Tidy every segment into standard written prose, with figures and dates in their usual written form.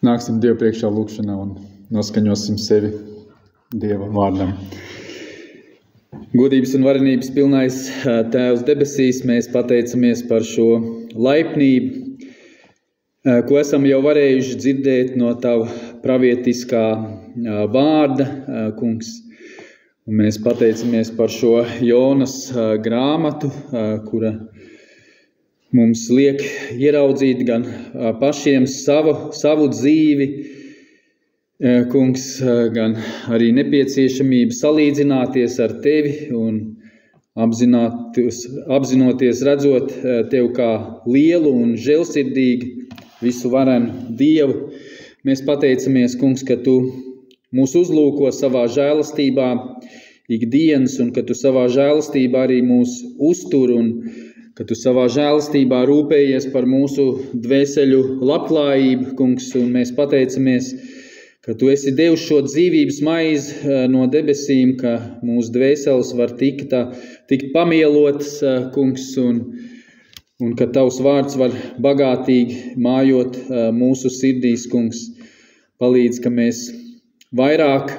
Nāksim Dievu priekšā lūkšanā un noskaņosim sevi Dieva vārdam. Godības un varenības pilnais Tēvs debesīs, mēs pateicamies par šo laipnību, ko esam jau varējuši dzirdēt no Tava pravietiskā vārda, kungs. Un mēs pateicamies par šo Jonas grāmatu, kura mums liek ieraudzīt gan pašiem savu dzīvi, kungs, gan arī nepieciešamību salīdzināties ar Tevi un apzinoties, redzot Tev kā lielu un žēlsirdīgu, visu varenu Dievu. Mēs pateicamies, kungs, ka Tu mūs uzlūko savā žēlastībā ikdienas un ka Tu savā žēlastībā arī mūs uztur un ka Tu savā žēlastībā rūpējies par mūsu dvēseļu labklājību, kungs, un mēs pateicamies, ka Tu esi devis šo dzīvības maizi no debesīm, ka mūsu dvēseles var tikt pamielotas, kungs, un ka Tavs vārds var bagātīgi mājot mūsu sirdīs, kungs. Palīdz, ka mēs vairāk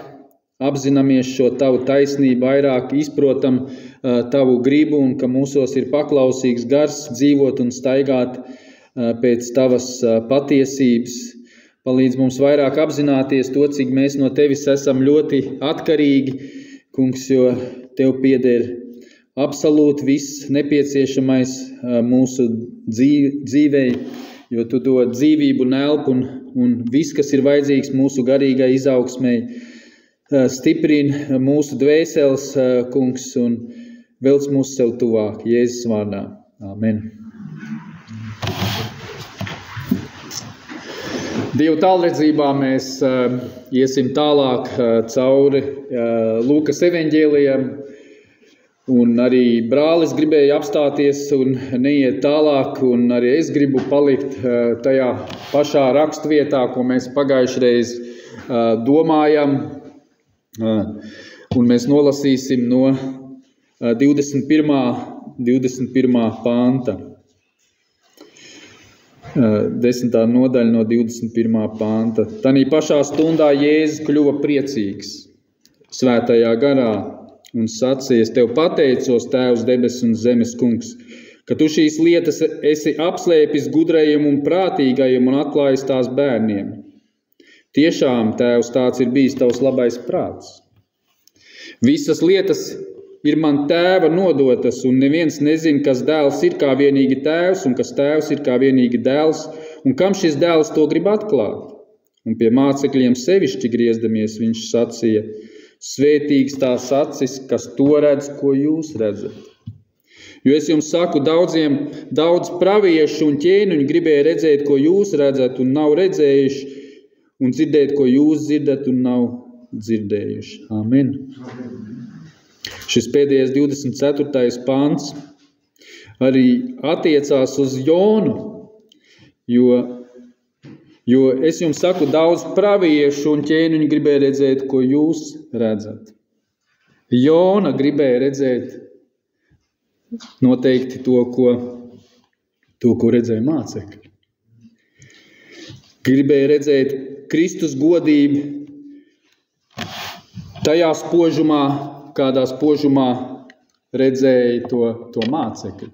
apzināmies šo Tavu taisnību, vairāk izprotam Tavu gribu un ka mūsos ir paklausīgs gars dzīvot un staigāt pēc Tavas patiesības. Palīdz mums vairāk apzināties to, cik mēs no Tevis esam ļoti atkarīgi, kungs, jo Tev pieder absolūti viss nepieciešamais mūsu dzīvei, jo Tu dod dzīvību un elpu un viss, kas ir vajadzīgs mūsu garīgai izaugsmei, stiprina mūsu dvēseles, kungs, un velc mūs sev tuvāk, Jēzus vārdā. Amen. Dievu tālredzībā mēs iesim tālāk cauri Lūkas evaņģēlijam, un arī brālis gribēja apstāties un neiet tālāk, un arī es gribu palikt tajā pašā rakstvietā, ko mēs pagājušreiz domājam, un mēs nolasīsim no 21. panta. 10. nodaļa no 21. panta. Tanī pašā stundā Jēzus kļuva priecīgs svētajā garā un sacīja: Tev pateicos, Tēvs, debesu un zemes kungs, ka Tu šīs lietas esi apslēpis gudrajiem un prātīgajiem un atklājis tās bērniem. Tiešām, Tēvs, tāds ir bijis Tavs labais prāts. Visas lietas ir man Tēva nodotas, un neviens nezin, kas dēls ir kā vienīgi Tēvs, un kas Tēvs ir kā vienīgi dēls, un kam šis dēls to grib atklāt. Un pie mācekļiem sevišķi griezdamies, viņš sacīja: Svētīgs tās acis, kas to redz, ko jūs redzat. Jo es jums saku, daudz praviešu un ķēniņu gribēja redzēt, ko jūs redzat, un nav redzējuši, un dzirdēt, ko jūs dzirdat, un nav dzirdējuši. Amen. Šis pēdējais 24. pants arī attiecās uz Jonu, jo es jums saku, daudz praviešu un ķēniņu gribēja redzēt, ko jūs redzat. Jona gribēja redzēt noteikti to, ko redzēja mācekļi. Gribēja redzēt Kristus godību tajā spožumā, kādā spožumā redzēja to mācekļi.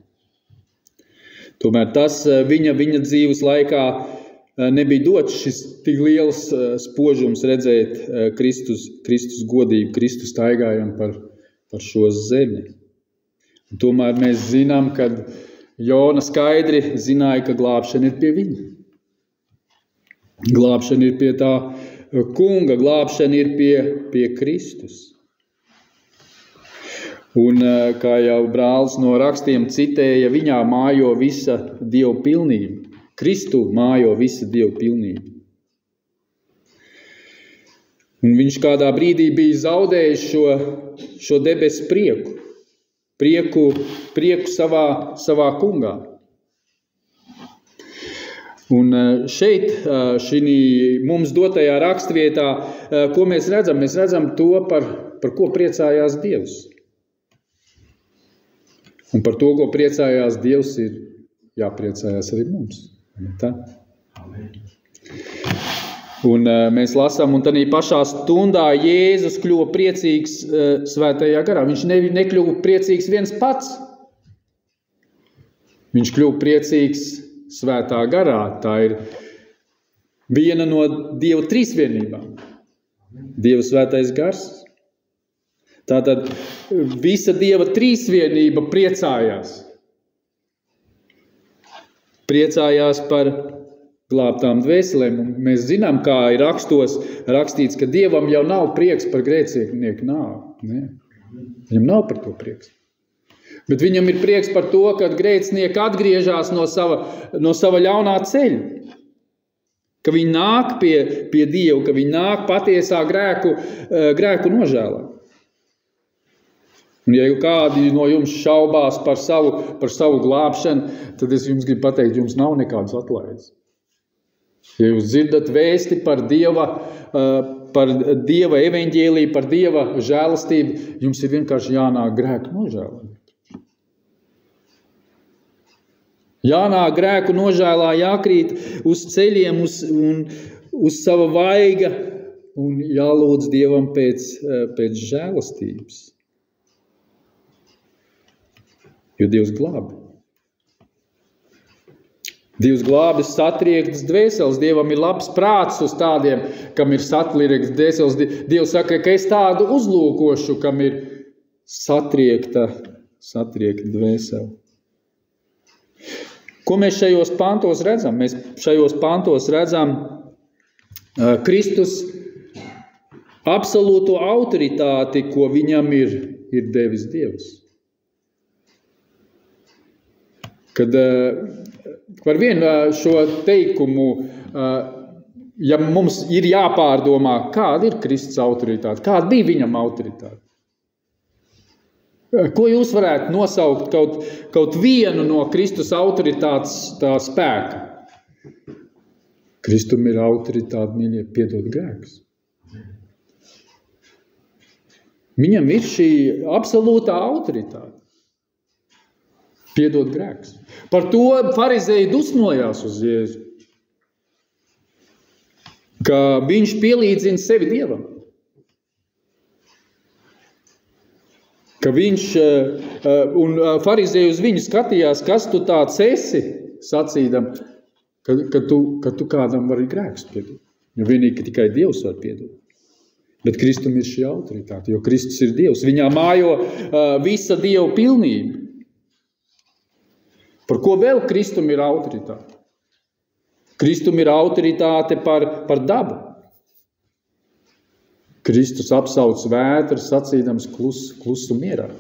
Tomēr tas viņa dzīves laikā nebija dots šis tik liels spožums redzēt Kristus godību, Kristus staigājam par šo zemi. Un tomēr mēs zinām, ka Jona skaidri zināja, ka glābšana ir pie viņa. Glābšana ir pie tā kunga, glābšana ir pie Kristus. Un, kā jau brālis no rakstiem citēja, viņā mājo visa Dieva pilnība. Kristu mājo visa Dieva pilnība. Un viņš kādā brīdī bija zaudējis šo debesu prieku savā kungā. Un šeit, šī mums dotajā rakstvietā, ko mēs redzam? Mēs redzam to, par ko priecājās Dievs. Un par to, ko priecājās Dievs, ir jāpriecājās arī mums. Tā? Un mēs lasām, un tādā pašā stundā Jēzus kļuva priecīgs svētajā garā. Viņš nekļuva priecīgs viens pats. Viņš kļuva priecīgs svētā garā. Tā ir viena no Dieva trīsvienībām. Dieva svētais gars. Tātad visa Dieva trīsvienība priecājās. Priecājās par glābtām dvēselēm. Un mēs zinām, kā ir rakstīts, ka Dievam jau nav prieks par grēcinieku nāvi. Ne? Viņam nav par to prieks. Bet viņam ir prieks par to, ka grēcinieki atgriežas no sava ļaunā ceļa. Ka viņi nāk pie Dieva, ka viņi nāk patiesā grēku nožēlā. Un ja kādi no jums šaubās par savu glābšanu, tad es jums gribu pateikt, jums nav nekādas atlaides. Ja jūs dzirdat vēsti par Dieva evaņģēliju, par Dieva žēlastību, jums ir vienkārši jānāk grēku nožēlā. Jānāk grēku nožēlā, jākrīt uz ceļiem, uz sava vaiga un jālūdz Dievam pēc žēlastības. Jo Dievs glābi. Dievs glābi satriektas dvēseles. Dievam ir labs prāts uz tādiem, kam ir satriektas dvēseles. Dievs saka, ka es tādu uzlūkošu, kam ir satriekta dvēsele. Ko mēs šajos pantos redzam? Mēs šajos pantos redzam Kristus absolūto autoritāti, ko viņam ir devis Dievs. Kad par vienu šo teikumu, ja mums ir jāpārdomā, kāda ir Kristus autoritāte, kāda bija viņam autoritāte. Ko jūs varētu nosaukt kaut vienu no Kristus autoritātes tā spēka? Kristum ir autoritāte, mīļie, piedot grēkus. Viņam ir šī absolūtā autoritāte. Piedot grēkus. Par to farizēji dusmojās uz Jēzu. Ka viņš pielīdzina sevi Dievam. Ka viņš, un farizēji uz viņu skatījās, kas tu tāds esi, sacīdam, ka tu kādam vari grēkus piedot. Jo vienīgi, ka tikai Dievs var piedot. Bet Kristum ir šī autoritāte, jo Kristus ir Dievs. Viņā mājo visa Dieva pilnība. Par ko vēl Kristum ir autoritāte? Kristum ir autoritāte par dabu. Kristus apsauc vētru, sacīdams klusu mierā.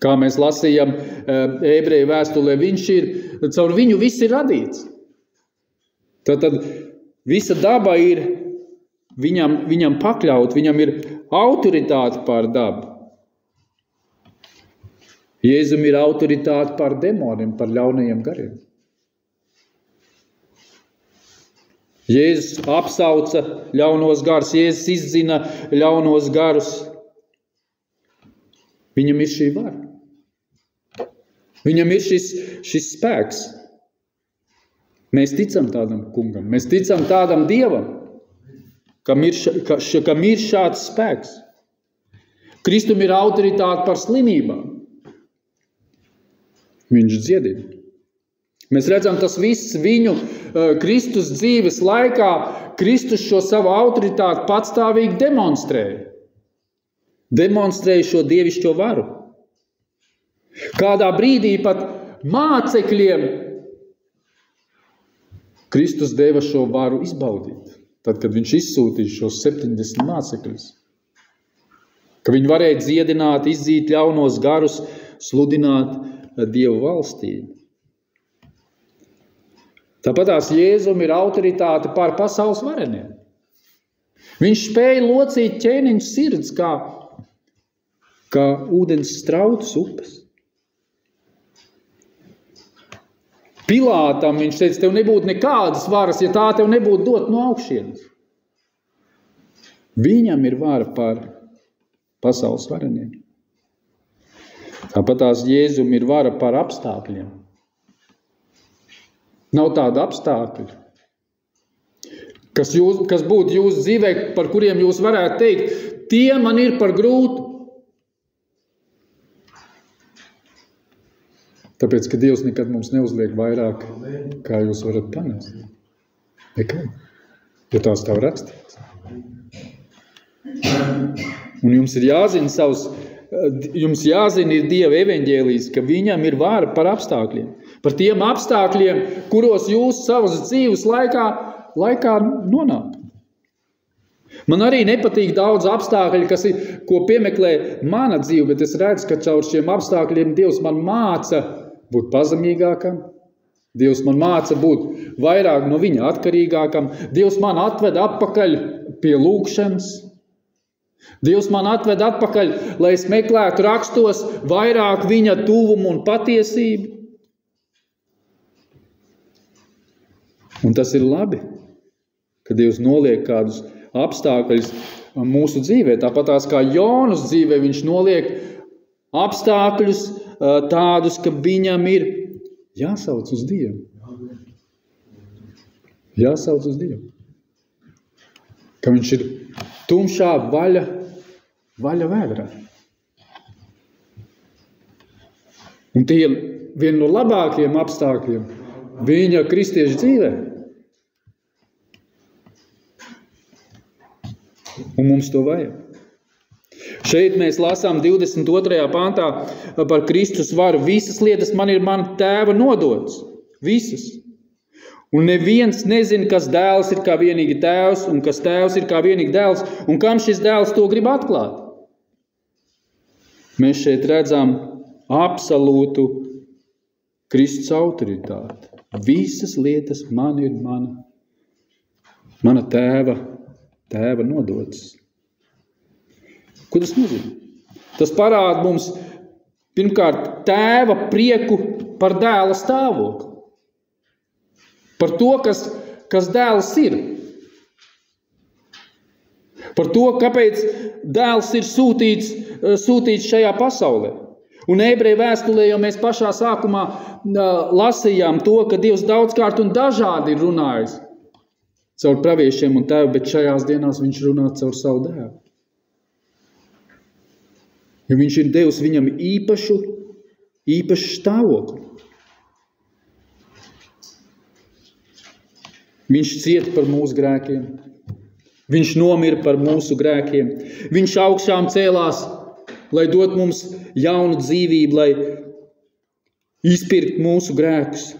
Kā mēs lasījām ebreju vēstulē, caur viņu viss ir radīts. Tad visa daba ir viņam pakļaut, viņam ir autoritāte pār dabu. Jēzum ir autoritāte pār demoniem, par ļaunajiem gariem. Jēzus apsauca ļaunos garus, Jēzus izdzina ļaunos garus. Viņam ir šī vara. Viņam ir šis spēks. Mēs ticam tādam kungam, mēs ticam tādam Dievam, kam ir šāds spēks. Kristum ir autoritāte par slimībām. Viņš dziedina. Mēs redzam, tas viss viņu Kristus dzīves laikā, Kristus šo savu autoritāti patstāvīgi demonstrēja. Demonstrēja šo dievišķo varu. Kādā brīdī pat mācekļiem Kristus deva šo varu izbaudīt. Tad, kad viņš izsūtīja šos 70 mācekļus. Ka viņi varēja dziedināt, izdzīt ļaunos garus, sludināt Dievu valstību. Tāpatās Jēzum ir autoritāte pār pasaules vareniem. Viņš spēja locīt ķēniņu sirds kā ūdens strautas upes. Pilātam viņš teica, tev nebūtu nekādas varas, ja tā tev nebūtu dot no augšienes. Viņam ir vara pār pasaules vareniem. Tāpatās Jēzum ir vara pār apstākļiem. Nav tāda apstākļa. kas būtu jūsu dzīvē, par kuriem jūs varētu teikt, tie man ir par grūtu. Tāpēc, ka Dievs nekad mums neuzliek vairāk, kā jūs varat panest. Nekad. Jo tās tā rakstīts. Un jums ir jāzina ir Dieva evaņģēlijs, ka viņam ir vara par apstākļiem. Par tiem apstākļiem, kuros jūs savas dzīves laikā nonāk. Man arī nepatīk daudz apstākļi, ko piemeklē mana dzīve, bet es redzu, ka caur šiem apstākļiem Dievs man māca būt pazemīgākam. Dievs man māca būt vairāk no viņa atkarīgākam. Dievs man atved atpakaļ pie lūgšanas. Dievs man atved atpakaļ, lai es meklētu rakstos vairāk viņa tuvumu un patiesību. Un tas ir labi, ka Dievs noliek kādus apstākļus mūsu dzīvē. Tāpatās kā Jonas dzīvē, viņš noliek apstākļus tādus, ka viņam ir jāsauc uz Dievu. Jāsauc uz Dievu. Ka viņš ir tumšā vaļa vēdrā. Un tie ir viena no labākajiem apstākļiem viņa kristiešu dzīvē. Un mums to vajag. Šeit mēs lasām 22. pantā par Kristus varu. Visas lietas man ir mana tēva nodotas. Visas. Un neviens nezina, kas dēls ir kā vienīgi tēvs, un kas tēvs ir kā vienīgi dēls, un kam šis dēls to grib atklāt. Mēs šeit redzam absolūtu Kristus autoritāti. Visas lietas man ir mana tēva nodotas. Ko tas nozīmē? Tas parāda mums, pirmkārt, tēva prieku par dēla stāvokli. Par to, kas dēls ir. Par to, kāpēc dēls ir sūtīts šajā pasaulē. Un ebreju vēstulē jau mēs pašā sākumā lasījām to, ka Dievs daudzkārt un dažādi ir runājis caur praviešiem un tēvu, bet šajās dienās viņš runā caur savu dēlu. Jo viņš ir devis viņam īpašu stāvokli. Viņš cieta par mūsu grēkiem. Viņš nomira par mūsu grēkiem. Viņš augšām cēlās, lai dot mums jaunu dzīvību, lai izpirkt mūsu grēkus.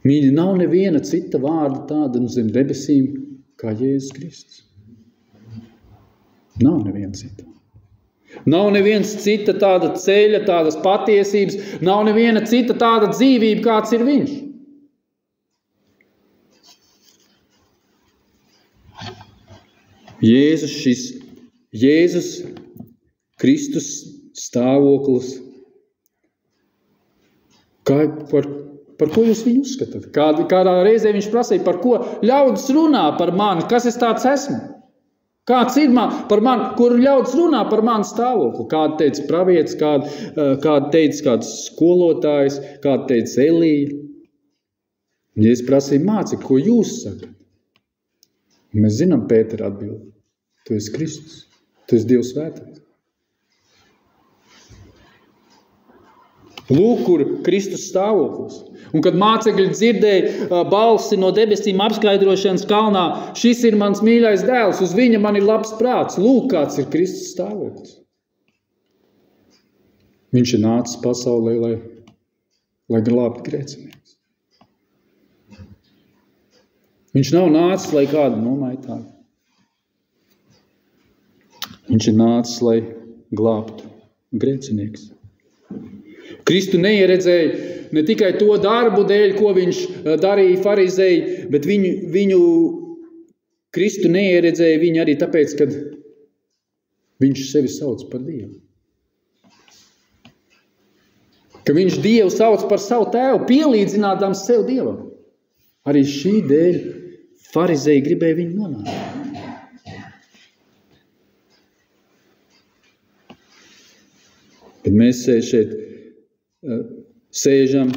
Mīļi, nav neviena cita vārda tāda zem debesīm kā Jēzus Kristus. Nav neviena cita. Nav neviens cita tāda ceļa, tādas patiesības, nav neviena cita tāda dzīvība, kāds ir viņš. Jēzus Kristus stāvoklis. Par ko jūs viņu uzskatāt? Kādā reizē viņš prasīja, par ko ļaudis runā par mani, kas es tāds esmu? Kāds ir par mani, kur ļaudis runā par mani stāvokli? Kāda teica pravietis, kāda teica kāds skolotājs, kāda teica Elija. Un es prasīju, māci, ko jūs sakat? Un mēs zinām Pētera atbildi. Tu esi Kristus, tu esi Dievs svētais. Lūk, kur Kristus stāvoklis. Un kad mācekļi dzirdēja balsi no debesīm apskaidrošanas kalnā, šis ir mans mīļais dēls, uz viņa man ir labs prāts. Lūk, kāds ir Kristus stāvoklis. Viņš ir nācis pasaulē, lai glābtu grēcinieks. Viņš nav nācis, lai kādu nomaitātu. Viņš ir nācis, lai glābtu grēcinieks. Kristu neieredzēja ne tikai to darbu dēļ, ko viņš darīja farizēji, bet viņu Kristu neieredzēja viņu arī tāpēc, kad viņš sevi sauc par Dievu. Ka viņš Dievu sauc par savu tēvu, pielīdzinādams sev Dievam. Arī šī dēļ farizēji gribēja viņu nonākt. Kad mēs šeit sēžam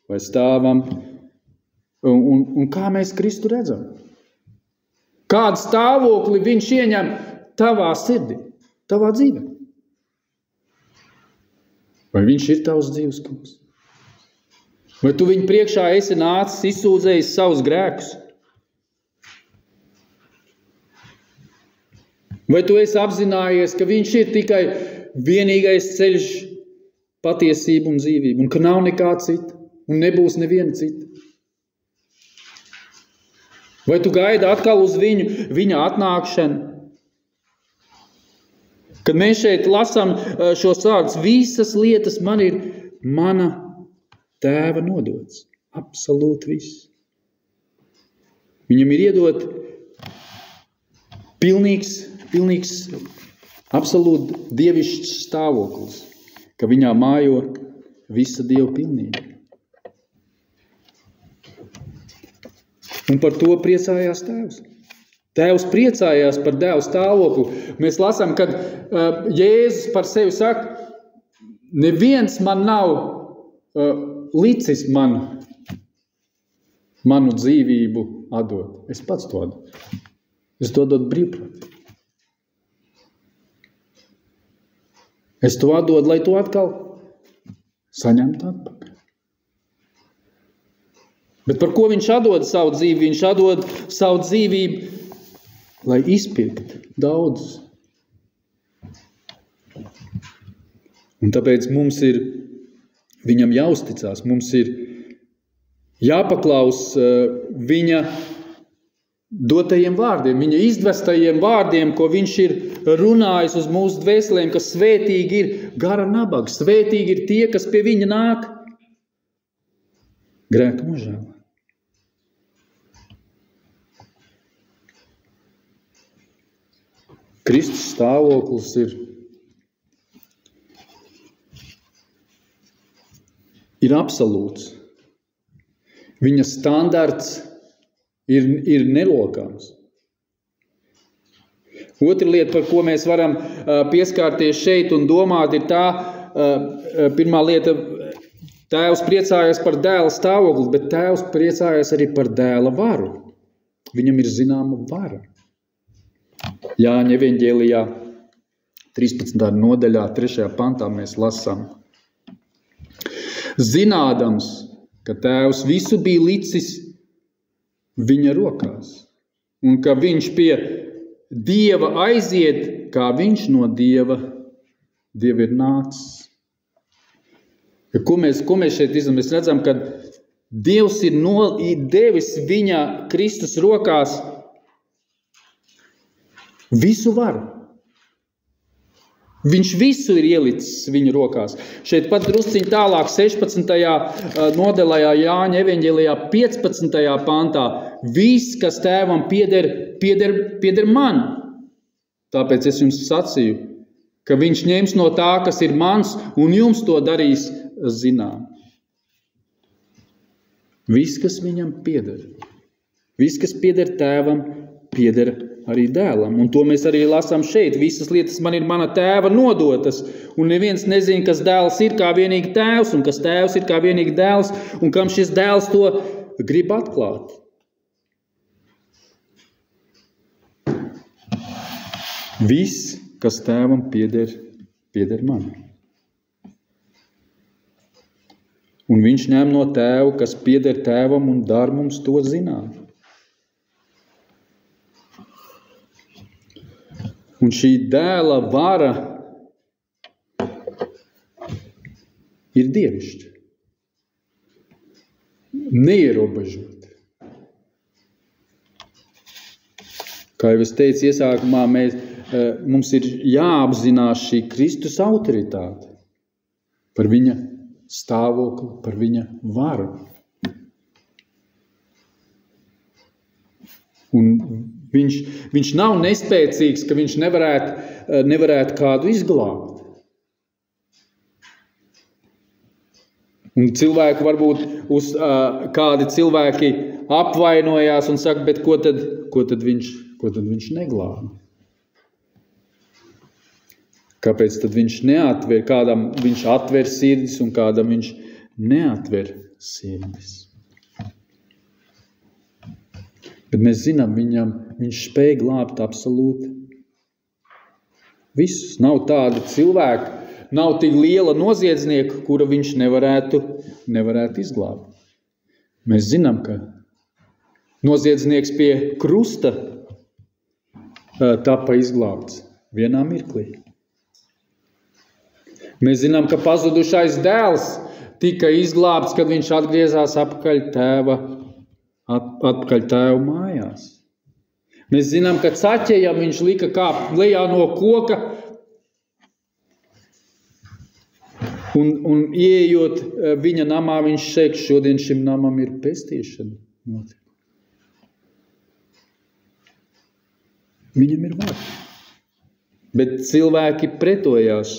vai stāvam, Un kā mēs Kristu redzam? Kādu stāvokli viņš ieņem tavā sirdī, tavā dzīvē? Vai viņš ir tavs dzīves kungs? Vai tu viņu priekšā esi nācis, izsūdzējis savus grēkus? Vai tu esi apzinājies, ka viņš ir tikai vienīgais ceļš, patiesība un dzīvība, un ka nav nekā cita, un nebūs neviena cita? Vai tu gaidi atkal uz viņa atnākšanu? Kad mēs šeit lasām šos vārdus, visas lietas man ir mana tēva nodots. Absolūti viss. Viņam ir iedot pilnīgs, absolūti dievišķs stāvoklis, ka viņā mājo visa dieva pilnība. Un par to priecājās tēvs. Tēvs priecājās par dēlu stāvokli. Mēs lasām, kad Jēzus par sevi saka, neviens man nav licis manu dzīvību atdot. Es pats to atdodu. Es to atdodu brīvprātīgi. Es to atdodu, lai to atkal saņemtu atpakaļ. Bet par ko viņš atdod savu dzīvi? Viņš atdod savu dzīvību, lai izpirkt daudzus. Un tāpēc mums ir viņam jāuzticās, mums ir jāpaklaus viņa dotajiem vārdiem, viņa izdvestajiem vārdiem, ko viņš ir runājis uz mūsu dvēselēm, ka svētīgi ir gara nabaga, svētīgi ir tie, kas pie viņa nāk. Grēka nožēlā. Kristus stāvoklis ir absolūts. Viņa standarts ir nelokāms. Otra lieta, par ko mēs varam pieskārties šeit un domāt, ir tā, pirmā lieta, tēvs priecājas par dēla stāvokli, bet tēvs priecājas arī par dēla varu. Viņam ir zināma vara. Jāņa evaņģēlijā 13. nodaļā, 3. pantā mēs lasām. Zinādams, ka tēvs visu bija licis viņa rokās, un ka viņš pie Dieva aiziet, kā viņš no Dieva ir nācis. Ko mēs šeit redzam? Mēs redzam, ka Dievs ir devis viņa Kristus rokās visu varu. Viņš visu ir ielicis viņa rokās. Šeit pat drusciņ tālāk 16. nodaļā Jāņa evaņģēlijā 15. pantā. Viss, kas tēvam pieder man. Tāpēc es jums sacīju, ka viņš ņems no tā, kas ir mans, un jums to darīs zinām. Viss, kas viņam pieder. Viss, kas pieder tēvam, pieder arī dēlam. Un to mēs arī lasām šeit. Visas lietas man ir mana tēva nodotas, un neviens nezina, kas dēls ir kā vienīgi tēvs, un kas tēvs ir kā vienīgi dēls, un kam šis dēls to grib atklāt. Viss, kas tēvam pieder man. Un viņš ņem no tēva, kas pieder tēvam, un dar mums to zināt. Un šī dēla vara ir dievišķa. Neierobežot. Kā jau es teicu iesākumā, mums ir jāapzinās šī Kristus autoritāte par viņa stāvokli, par viņa varu. Un viņš nav nespēcīgs, ka viņš nevarētu kādu izglābt. Un cilvēki varbūt kādi cilvēki apvainojās un saka, bet ko tad viņš neglāba? Kāpēc tad viņš neatver, kādam viņš atver sirdis un kādam viņš neatver sirdis? Bet mēs zinām, viņš spēja glābt absolūti visus. Nav tāda cilvēka, nav tik liela noziedznieka, kura viņš nevarētu izglābt. Mēs zinām, ka noziedznieks pie krusta tapa izglābts vienā mirklī. Mēs zinām, ka pazudušais dēls tika izglābts, kad viņš atgriezās atpakaļ tēva mājās. Mēs zinām, ka Caķejam viņš lika kāpt lejā no koka un ieejot viņa namā, viņš šeit, šodien šim namam ir pestīšana. Viņam ir vārds. Bet cilvēki pretojās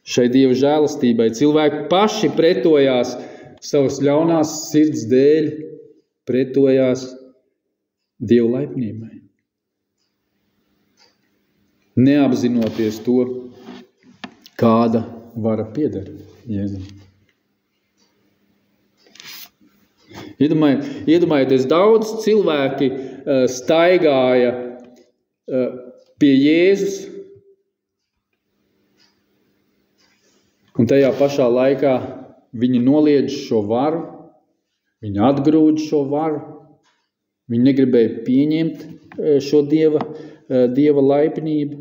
šai Dieva žēlastībai. Cilvēki paši pretojās savas ļaunās sirds dēļ, pretojās Dieva laipnībai. Neapzinoties to, kāda vara pieder Jēzum. Iedomājieties, daudz cilvēki staigāja pie Jēzus, un tajā pašā laikā viņi noliedz šo varu, viņi atgrūd šo varu, viņi negribēja pieņemt šo Dieva laipnību.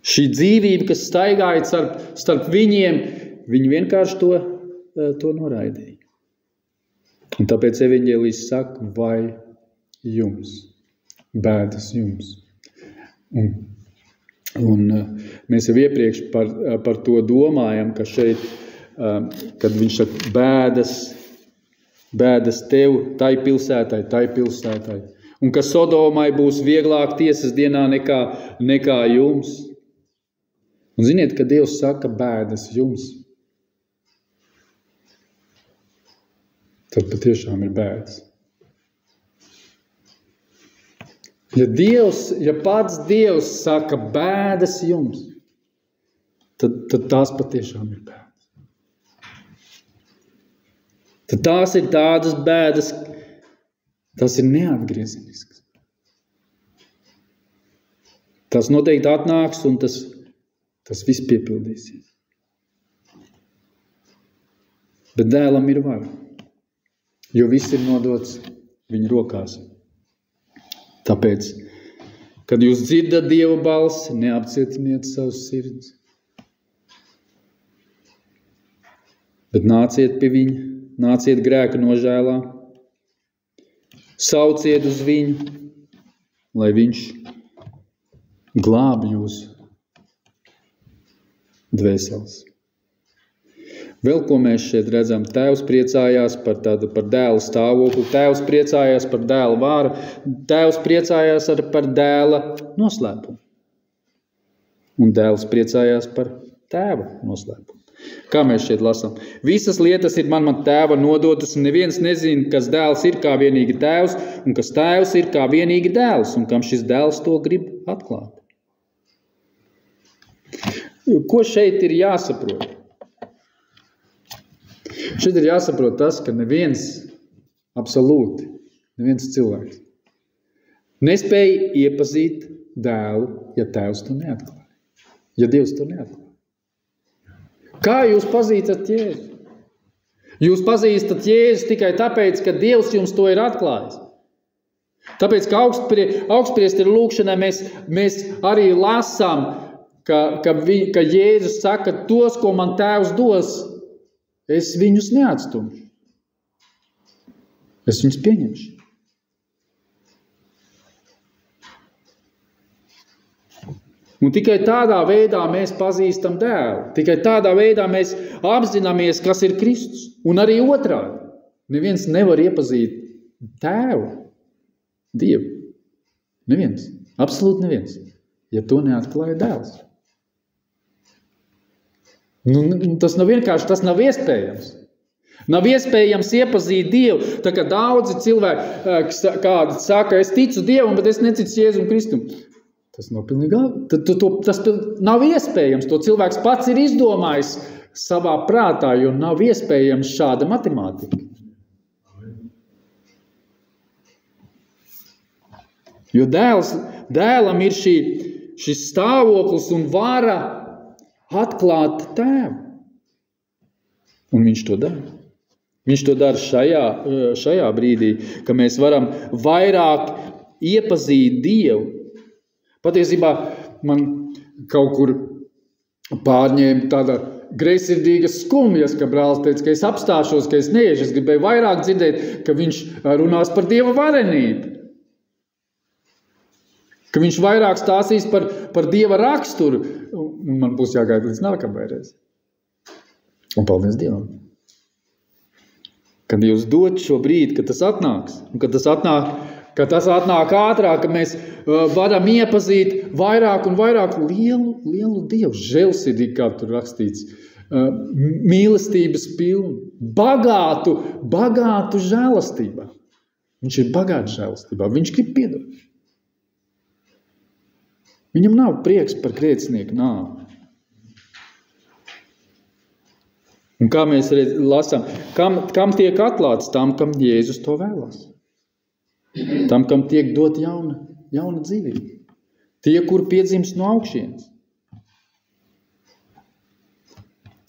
Šī dzīvība, kas staigāja starp viņiem, viņi vienkārši to noraidīja. Un tāpēc evaņģēlijs saka, vai jums, bēdas jums. Un mēs jau iepriekš par to domājam, ka šeit, kad viņš saka bēdas tev, tai pilsētai. Un ka Sodomai būs vieglāk tiesas dienā nekā jums. Un ziniet, ka Dievs saka bēdas jums, tad patiešām ir bēdas. Ja pats Dievs saka bēdas jums, tad tās patiešām ir bēdas. Tad tās ir tādas bēdas, tas ir neatgriezenisks. Tas noteikti atnāks un tas viss piepildīsies. Bet dēlam ir vara, jo viss ir nodots viņa rokās. Tāpēc, kad jūs dzirdat Dieva balsi, neapcietiniet savus sirds. Bet nāciet pie viņa, nāciet grēka nožēlā, sauciet uz viņu, lai viņš glāb jūs dvēseles. Vēl ko mēs šeit redzam, Tēvs priecājās par dēla stāvokli, Tēvs priecājās par dēla vāru, Tēvs priecājās par dēla noslēpumu. Un dēls priecājās par tēva noslēpumu. Kā mēs šeit lasām? Visas lietas ir man tēva nodotas, un neviens nezina, kas dēls ir kā vienīgi tēvs, un kas tēvs ir kā vienīgi dēls, un kam šis dēls to grib atklāt. Ko šeit ir jāsaprot? Šeit ir jāsaprot tas, ka neviens cilvēks nespēja iepazīt dēlu, ja tēvs to neatklāja, ja Dievs to neatklāja. Kā jūs pazīstat Jēzu? Jūs pazīstat Jēzu tikai tāpēc, ka Dievs jums to ir atklājis. Tāpēc, ka augstpriesteru lūkšanai mēs arī lasām, ka Jēzus saka, tos, ko man tēvs dos, es viņus neatstumšu. Es viņus pieņemšu. Un tikai tādā veidā mēs pazīstam dēlu. Tikai tādā veidā mēs apzināmies, kas ir Kristus. Un arī otrādi. Neviens nevar iepazīt tēvu, Dievu. Neviens. Absolūti neviens. Ja to neatklāja dēls. Tas nav vienkārši, tas nav iespējams. Nav iespējams iepazīt Dievu. Tā kā daudzi cilvēki kādi saka, es ticu Dievam, bet es neticu Jēzum Kristum. Tas nav pilnīgi, tas nav iespējams. To cilvēks pats ir izdomājis savā prātā, jo nav iespējams šāda matemātika. Jo dēlam ir šis stāvoklis un vara atklāt tēvu. Un viņš to dara. Viņš to dara šajā brīdī, ka mēs varam vairāk iepazīt Dievu. Patiesībā man kaut kur pārņēma tāda greizsirdīga skumjas, ka brālis teica, ka es apstāšos, ka es neiešu. Es gribēju vairāk dzirdēt, ka viņš runās par Dieva varenību. Ka viņš vairāk stāstīs par Dieva raksturu. Un man būs jāgaida līdz nākamajai reiz. Un paldies Dievam. Kad Dievs dod šo brīdi, kad tas atnāks. Un kad tas atnāk ātrāk, ka mēs varam iepazīt vairāk un vairāk lielu Dievu. Žēlsirdīgi, kā tur rakstīts. Mīlestības pilnu. Bagātu žēlastībā. Viņš ir bagāts žēlastībā. Viņš grib piedot. Viņam nav prieks par grēcinieku nāvi. Un kā mēs lasām, kam tiek atklāts? Tam, kam Jēzus to vēlās. Tam, kam tiek dot jauna dzīvība. Tie, kur piedzimst no augšienes.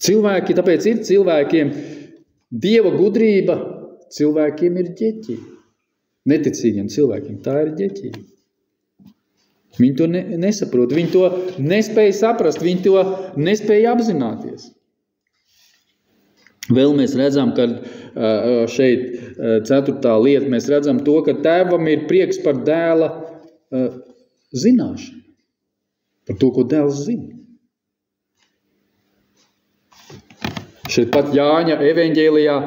Tāpēc ir cilvēkiem Dieva gudrība, cilvēkiem ir ģeķība. Neticīgiem cilvēkiem tā ir ģeķība. Viņi to nesaprot, viņi to nespēja saprast, viņi to nespēja apzināties. Vēl mēs redzam, ka šeit 4. lieta, mēs redzam to, ka tēvam ir prieks par dēla zināšanu. Par to, ko dēls zina. Šeit pat Jāņa evaņģēlijā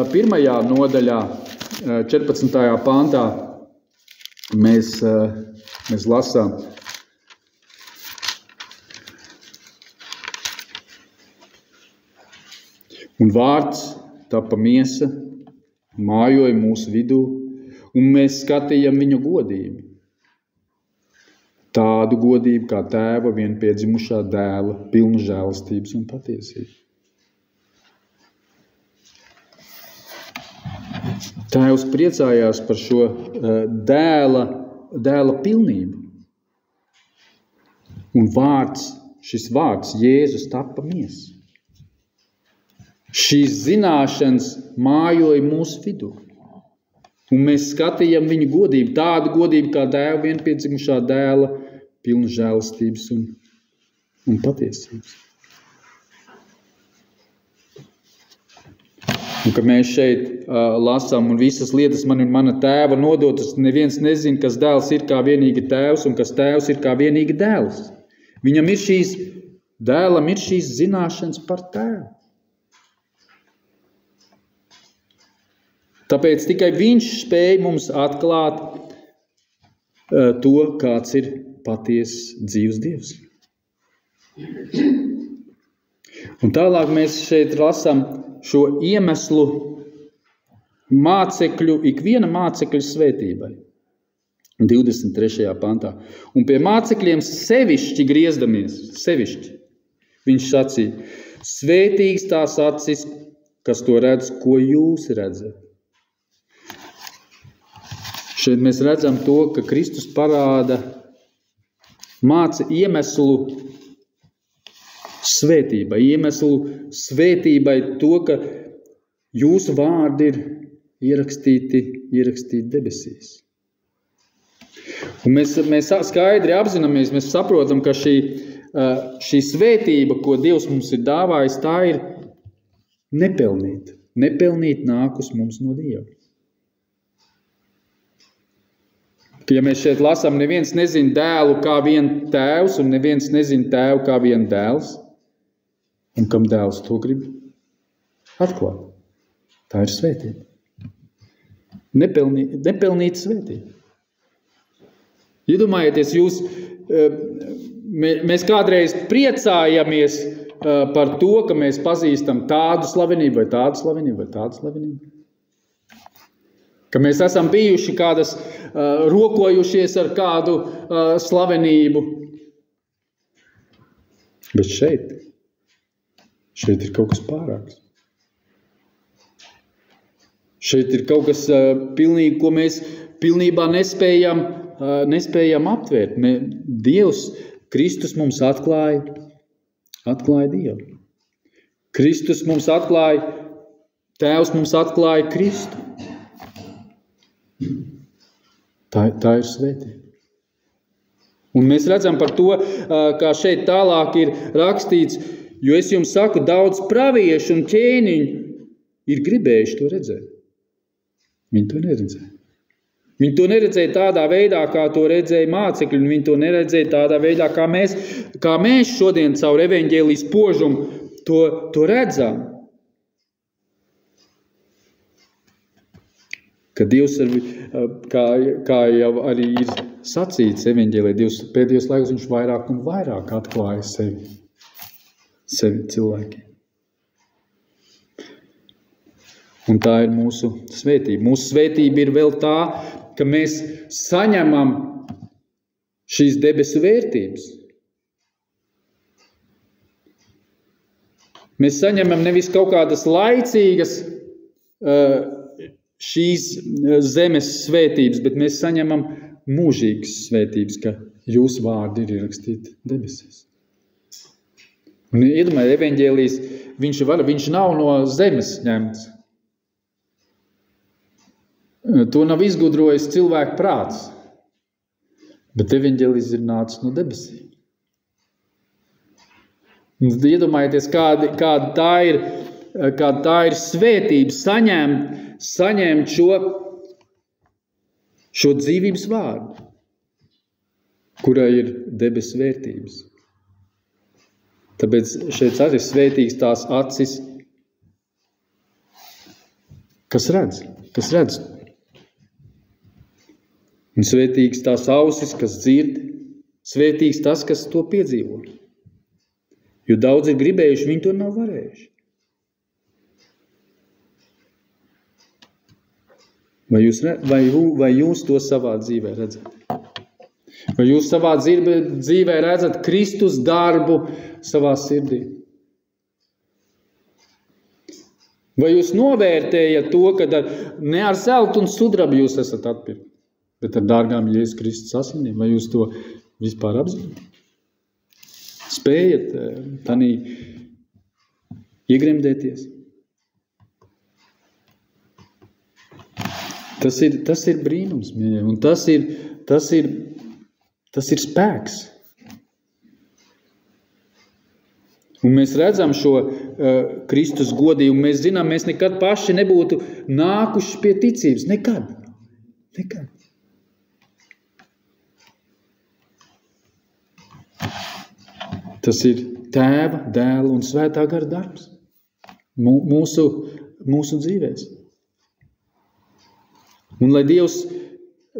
1. nodaļā 14. pantā mēs lasām. Un vārds tapa miesa, mājoja mūsu vidū, un mēs skatījām viņa godību. Tādu godību kā tēva vienpiedzimušā dēla, pilnu žēlastības un patiesības. Tēvs priecājās par šo dēla pilnību. Un šis vārds, Jēzus, tapa miesa. Šīs zināšanas mājoja mūsu vidū. Un mēs skatījām viņu godību, tādu godību kā tēva vienpiedzimušā dēla, pilnu žēlastības un patiesības. Un ka mēs šeit lasām, un visas lietas man ir mana tēva nodotas, neviens nezina, kas dēls ir kā vienīgi tēvs, un kas tēvs ir kā vienīgi dēls. Dēlam ir šīs zināšanas par tēvu. Tāpēc tikai viņš spēja mums atklāt to, kāds ir patiesas dzīves Dievs. Un tālāk mēs šeit lasām šo iemeslu ikviena mācekļa svētībai. 23. pantā. Un pie mācekļiem sevišķi griezdamies, viņš sacīja, svētīgs tās acis, kas to redz, ko jūs redzat. Šeit mēs redzam to, ka Kristus parāda iemeslu svētībai to, ka jūsu vārdi ir ierakstīti debesīs. Un mēs skaidri apzināmies, mēs saprotam, ka šī svētība, ko Dievs mums ir dāvājis, tā ir nepelnīta. Nepelnīt nākus mums no Dieva. Ja mēs šeit lasām, neviens nezina dēlu kā vien tēvs, un neviens nezina tēvu kā vien dēls, un kam dēls to grib atklāt. Tā ir svētība. Nepelnīta svētība. Iedomājieties, mēs kādreiz priecājamies par to, ka mēs pazīstam tādu slavenību vai tādu slavenību vai tādu slavenību. Ka mēs esam bijuši rokojušies ar kādu slavenību. Bet šeit ir kaut kas pārāks. Šeit ir kaut kas pilnīgi, ko mēs pilnībā nespējam nespējam aptvērt. Dievs, Kristus mums atklāja Dievu. Kristus mums atklāja, Tēvs mums atklāja Kristu. Tā ir svētība. Un mēs redzam par to, kā šeit tālāk ir rakstīts, jo es jums saku, daudz praviešu un ķēniņu ir gribējuši to redzēt. Viņi to neredzēja. Viņi to neredzēja tādā veidā, kā to redzēja mācekļi, un viņi to neredzēja tādā veidā, kā mēs šodien caur evaņģēlijas požumu to redzam. Ka Dievs, kā jau arī ir sacīts evaņģēlijā, Dievs pēdējos laikos viņš vairāk un vairāk atklāja sevi cilvēkiem. Un tā ir mūsu svētība. Mūsu svētība ir vēl tā, ka mēs saņemam šīs debesu vērtības. Mēs saņemam nevis kaut kādas laicīgas šīs zemes svētības, bet mēs saņemam mūžīgas svētības, ka jūsu vārdi ir ierakstīti debesīs. Un iedomājies, evaņģēlijs, viņš nav no zemes ņemts. To nav izgudrojis cilvēku prāts, bet evaņģēlijs ir nācis no debesīm. Iedomājieties, kāda tā ir svētība saņemt šo dzīvības vārdu, kurai ir debesu vērtības. Tāpēc šeit ir svētīgs tās acis, kas redz. Un svētīgs tās ausis, kas dzird, svētīgs tas, kas to piedzīvo. Jo daudz ir gribējuši, viņi to nav varējuši. Vai jūs to savā dzīvē redzat? Vai jūs savā dzīvē redzat Kristus darbu savā sirdī? Vai jūs novērtējat to, ka ne ar zeltu un sudrabu jūs esat atpirkti, bet ar dārgām Jēzus Kristus asinīm? Vai jūs to vispār apzināt? Spējat tanī iegremdēties? Tas ir brīnums, mīļie, un tas ir spēks. Un mēs redzam šo Kristus godību, mēs zinām, mēs nekad paši nebūtu nākuši pie ticības. Nekad. Tas ir Tēva, Dēla un Svētā gara darbs mūsu dzīvēs. Un lai Dievs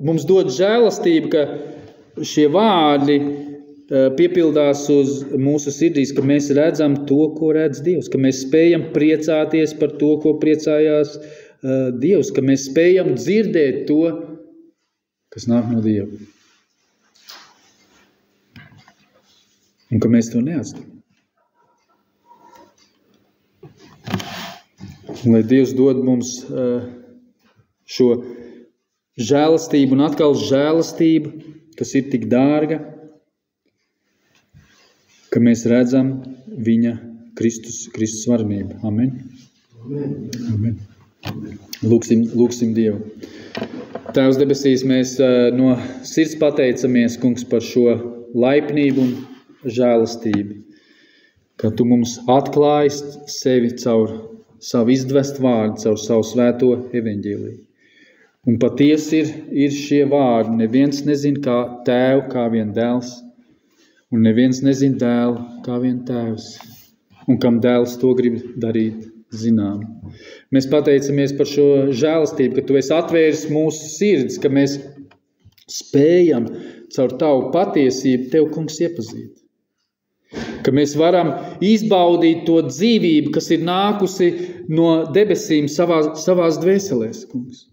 mums dod žēlastību, ka šie vārdi piepildās uz mūsu sirdīs, ka mēs redzam to, ko redz Dievs, ka mēs spējam priecāties par to, ko priecājās Dievs, ka mēs spējam dzirdēt to, kas nāk no Dieva. Un ka mēs to neatstam. Un lai Dievs dod mums šo žēlastību un atkal žēlastību, kas ir tik dārga, ka mēs redzam viņa Kristus varenību. Amen. Amen. Lūksim Dievu. Tēvs debesīs, mēs no sirds pateicamies, Kungs, par šo laipnību un žēlastību, ka tu mums atklāji sevi caur savu izdvestu vārdu, caur savu svēto evaņģēliju. Un patiesi ir šie vārdi. Neviens nezin kā tēvu, kā vien dēls, un neviens nezin dēlu, kā vien tēvs, un kam dēls to grib darīt zinām. Mēs pateicamies par šo žēlastību, ka tu esi atvēris mūsu sirds, ka mēs spējam caur tavu patiesību tev, Kungs, iepazīt. Ka mēs varam izbaudīt to dzīvību, kas ir nākusi no debesīm savās dvēselēs, Kungs.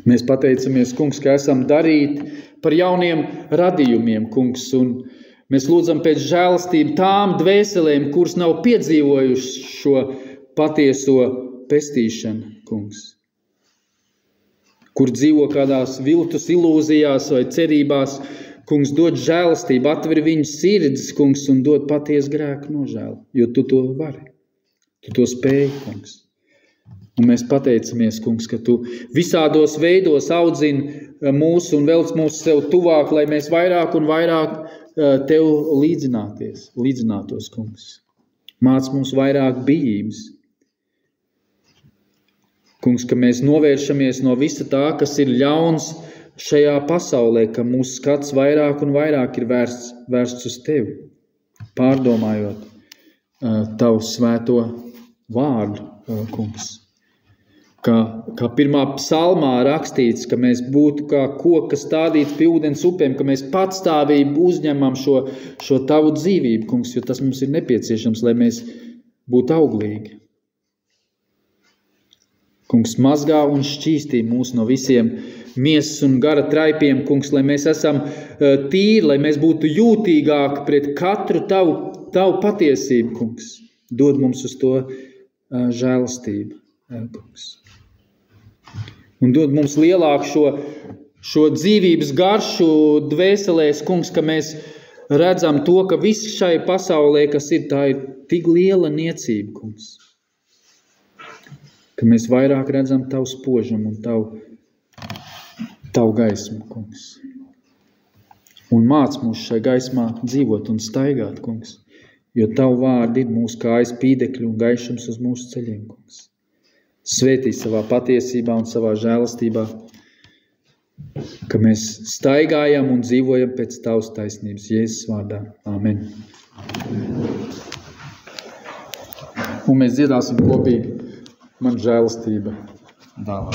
Mēs pateicamies, Kungs, ka esam darīti par jauniem radījumiem, Kungs, un mēs lūdzam pēc žēlastību tām dvēselēm, kuras nav piedzīvojuši šo patieso pestīšanu, Kungs. kur dzīvo kādās viltus ilūzijās vai cerībās. Kungs, dod žēlastību, atver viņu sirds, kungs, un dod patiesu grēku nožēlu, jo tu to vari. Tu to spēji, kungs. Un mēs pateicamies, kungs, ka tu visādos veidos audzini mūsu un velc mūsu sev tuvāk, lai mēs vairāk un vairāk tev līdzinātos, kungs. Māc mums vairāk bijības. Kungs, ka mēs novēršamies no visa tā, kas ir ļauns šajā pasaulē, ka mūsu skats vairāk un vairāk ir vērsts uz tevi, pārdomājot tavu svēto vārdu, kungs. Kā pirmā psalmā rakstīts, ka mēs būtu kā koka stādīts pie ūdens upēm, ka mēs patstāvību uzņemam šo tavu dzīvību, kungs, jo tas mums ir nepieciešams, lai mēs būtu auglīgi. Kungs, mazgā un šķīstī mūs no visiem miesas un gara traipiem, kungs, lai mēs esam tīri, lai mēs būtu jūtīgāki pret katru tavu patiesību, kungs. Dod mums uz to žēlastību, kungs. Un dod mums lielāku šo dzīvības garšu dvēselēs, kungs, ka mēs redzam to, ka viss šai pasaulē, kas ir, tā ir tik liela niecība, kungs. Ka mēs vairāk redzam tavu spožumu un tavu gaismu, kungs. Un māc mūs šai gaismā dzīvot un staigāt, kungs, jo tavu vārdi ir mūsu kājas pīdekļi un gaišums uz mūsu ceļiem, kungs. Svētī savā patiesībā un savā žēlastībā, ka mēs staigājam un dzīvojam pēc tavas taisnības. Jēzus vārdā. Āmen. Un mēs dziedāsim kopīgi Man žēlastība dāvā.